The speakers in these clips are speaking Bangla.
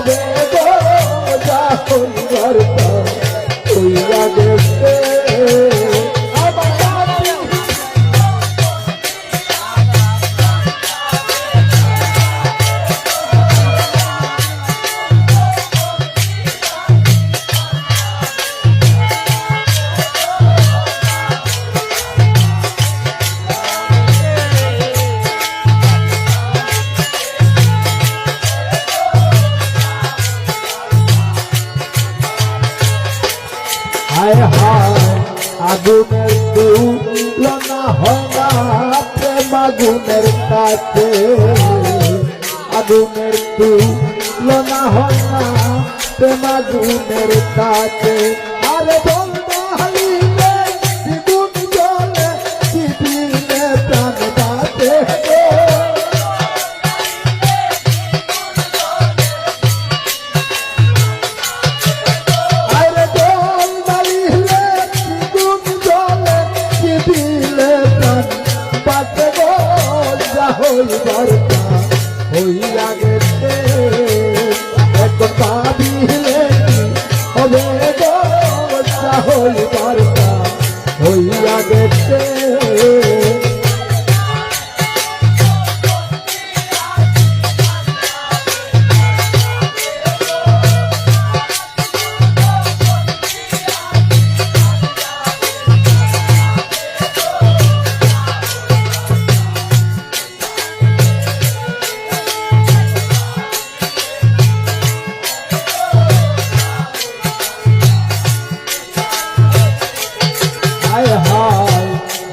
হবে গো যা হইবার তা হইয়া গেছে। হায় হায় আগুনের তুলনা হয় না প্রেম আগুনের কাছে, আগুনের তুলনা হয় না প্রেম আগুনের কাছে। আরে বলবা হারিলে দ্বিগুণ জলে দিদিলে প্রাণ বাঁচে। হইবার তা হইয়া গেছে, একতা দিলে হবে গো যা হইবার তা হইয়া গেছে।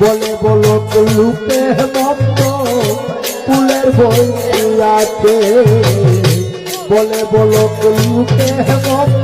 বলে বলো লুকে মন্দ ফুলের বই আছে, বলে বলো লুকে মন্দ